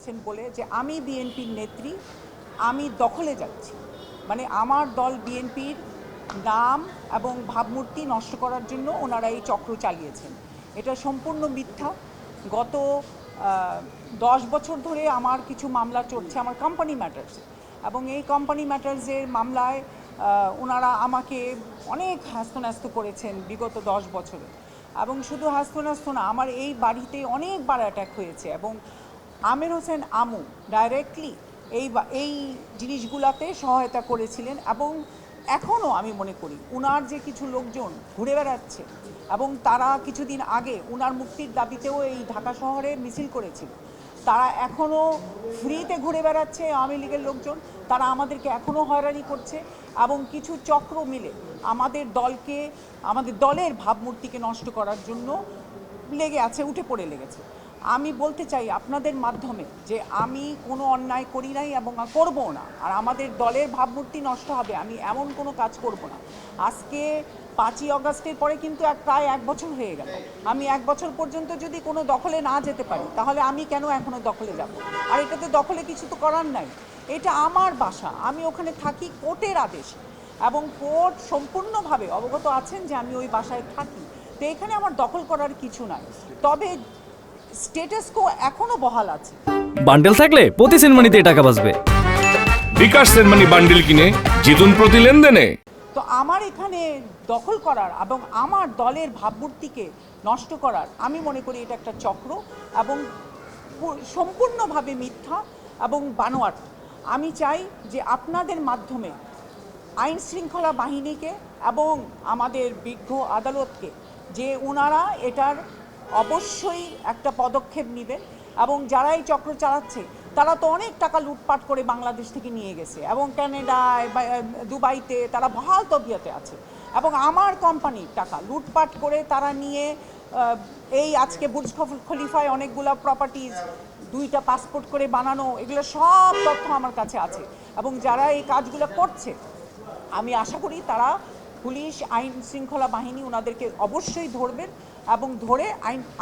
করেছেন বলে যে আমি বিএনপির নেত্রী, আমি দখলে যাচ্ছি, মানে আমার দল বিএনপির নাম এবং ভাবমূর্তি নষ্ট করার জন্য ওনারা এই চক্র চালিয়েছেন। এটা সম্পূর্ণ মিথ্যা। গত 10 বছর ধরে আমার কিছু মামলা চলছে আমার কোম্পানি ম্যাটার্সে, এবং এই কোম্পানি ম্যাটার্সের মামলায় ওনারা আমাকে অনেক হ্যাস্তন্যস্ত করেছেন বিগত 10 বছরে। এবং শুধু হ্যাস্তন্যস্ত না, আমার এই বাড়িতে অনেকবার অ্যাটাক হয়েছে, এবং আমির হোসেন আমু ডাইরেক্টলি এই জিনিসগুলোতে সহায়তা করেছিলেন। এবং এখনও আমি মনে করি উনার যে কিছু লোকজন ঘুরে বেড়াচ্ছে, এবং তারা কিছুদিন আগে উনার মুক্তির দাবিতেও এই ঢাকা শহরে মিছিল করেছিল, তারা এখনও ফ্রিতে ঘুরে বেড়াচ্ছে। আওয়ামী লীগের লোকজন তারা আমাদেরকে এখনও হয়রানি করছে, এবং কিছু চক্র মিলে আমাদের দলকে, আমাদের দলের ভাবমূর্তিকে নষ্ট করার জন্য লেগে আছে, উঠে পড়ে লেগেছে। আমি বলতে চাই আপনাদের মাধ্যমে যে আমি কোনো অন্যায় করি নাই এবং করবো না, আর আমাদের দলের ভাবমূর্তি নষ্ট হবে আমি এমন কোনো কাজ করব না। আজকে 5ই অগাস্টের পরে কিন্তু প্রায় 1 বছর হয়ে গেল। আমি 1 বছর পর্যন্ত যদি কোনো দখলে না যেতে পারি, তাহলে আমি কেন এখনও দখলে যাব? আর এটাতে দখলে কিছু তো করার নাই, এটা আমার বাসা, আমি ওখানে থাকি কোর্টের আদেশ, এবং কোর্ট সম্পূর্ণভাবে অবগত আছেন যে আমি ওই বাসায় থাকি। তো এখানে আমার দখল করার কিছু নাই, তবে স্ট্যাটাস কো এখনো বহাল আছে। বান্ডেল থাকলে প্রতি সেনমানিতে টাকা বাঁচবে। বিকাশ সেনমানি বান্ডেল কিনে জিতুন প্রতি লেনদেনে। তো আমার এখানে দখল করার এবং আমার দলের ভাবমূর্তিকে নষ্ট করার, আমি মনে করি এটা একটা চক্র এবং সম্পূর্ণভাবে মিথ্যা এবং বানোয়াট। আমি চাই যে আপনাদের মাধ্যমে আইন শৃঙ্খলা বাহিনীকে এবং আমাদের বিজ্ঞ আদালতকে যে ওনারা এটার অবশ্যই একটা পদক্ষেপ নেবেন, এবং যারা এই চক্র চালাচ্ছে তারা তো অনেক টাকা লুটপাট করে বাংলাদেশ থেকে নিয়ে গেছে, এবং ক্যানাডায়, দুবাইতে তারা বহাল তবিয়তে আছে, এবং আমার কোম্পানির টাকা লুটপাট করে তারা নিয়ে এই আজকে বুর্জ খলিফায় অনেকগুলো প্রপার্টিজ 2টা পাসপোর্ট করে বানানো, এগুলো সব তথ্য আমার কাছে আছে। এবং যারা এই কাজগুলো করছে আমি আশা করি তারা পুলিশ, আইন শৃঙ্খলা বাহিনী ওনাদেরকে অবশ্যই ধরবেন এবং ধরে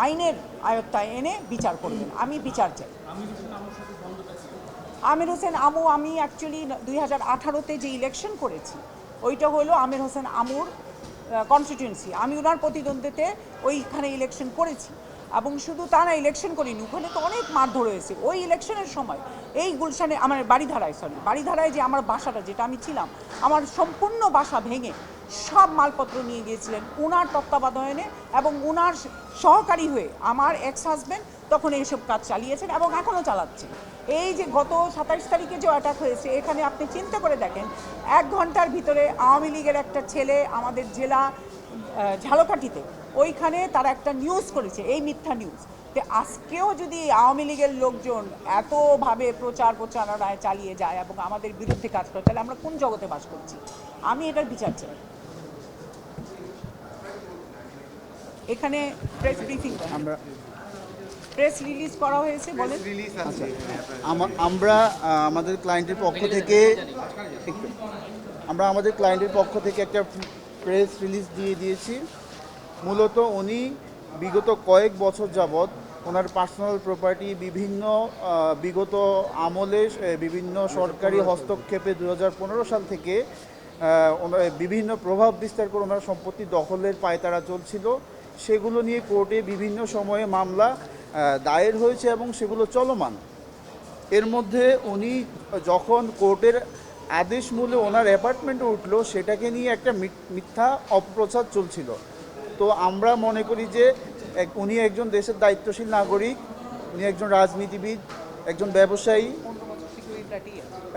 আইনের আয়ত্তায় এনে বিচার করবেন। আমি বিচার চাই। আমির হোসেন আমু, আমি অ্যাকচুয়ালি 2018-তে যে ইলেকশন করেছি ওইটা হলো আমির হোসেন আমুর কনস্টিটিউয়েন্সি। আমি ওনার প্রতিদ্বন্দ্বিতে ওইখানে ইলেকশন করেছি, এবং শুধু তা না, ইলেকশন করিনি, ওখানে তো অনেক মারধর হয়েছে ওই ইলেকশনের সময়। এই গুলশানে আমার বাড়িধারায় যে আমার বাসাটা যেটা আমি ছিলাম, আমার সম্পূর্ণ বাসা ভেঙে সব মালপত্র নিয়ে গিয়েছিলেন ওনার তত্ত্বাবধানে, এবং ওনার সহকারী হয়ে আমার এক্স হাজব্যান্ড তখন এইসব কাজ চালিয়েছেন এবং এখনও চালাচ্ছেন। এই যে গত 27 তারিখে যে অ্যাটাক হয়েছে, এখানে আপনি চিন্তা করে দেখেন 1 ঘন্টার ভিতরে আওয়ামী লীগের একটা ছেলে আমাদের জেলা ঝালকাঠিতে ওইখানে তারা একটা নিউজ করেছে, এই মিথ্যা নিউজ। তো আজকেও যদি আওয়ামী লীগের লোকজন এতভাবে প্রচারণায় চালিয়ে যায় এবং আমাদের বিরুদ্ধে কাজ করে, তাহলে আমরা কোন জগতে বাস করছি? আমি এটার বিচার চাই। এখানে প্রেস ব্রিফিং, আমরা প্রেস রিলিজ করা হয়েছে, বলেন। আমরা আমাদের ক্লায়েন্টের পক্ষ থেকে একটা প্রেস রিলিজ দিয়েছি। মূলত উনি বিগত কয়েক বছর যাবৎ ওনার পার্সোনাল প্রপার্টি বিভিন্ন বিগত আমলে বিভিন্ন সরকারি হস্তক্ষেপে 2015 সাল থেকে বিভিন্ন প্রভাব বিস্তার করে ওনার সম্পত্তি দখলের পায়তারা চলছিল। সেগুলো নিয়ে কোর্টে বিভিন্ন সময়ে মামলা দায়ের হয়েছে এবং সেগুলো চলমান। এর মধ্যে উনি যখন কোর্টের আদেশ মূলে ওনার অ্যাপার্টমেন্টে উঠলো, সেটাকে নিয়ে একটা মিথ্যা অপপ্রচার চলছিল। তো আমরা মনে করি যে উনি একজন দেশের দায়িত্বশীল নাগরিক, উনি একজন রাজনীতিবিদ, একজন ব্যবসায়ী,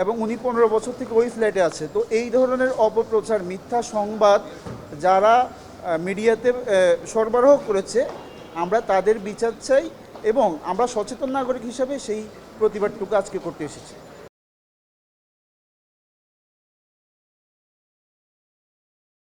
এবং উনি 15 বছর থেকে ওই ফ্ল্যাটে আছে। তো এই ধরনের অপপ্রচার, মিথ্যা সংবাদ যারা মিডিয়াতে সরবরাহ করেছে, আমরা তাদের বিচার চাই, এবং আমরা সচেতন নাগরিক হিসাবে সেই প্রতিবাদটুকু আজকে করতে এসেছি।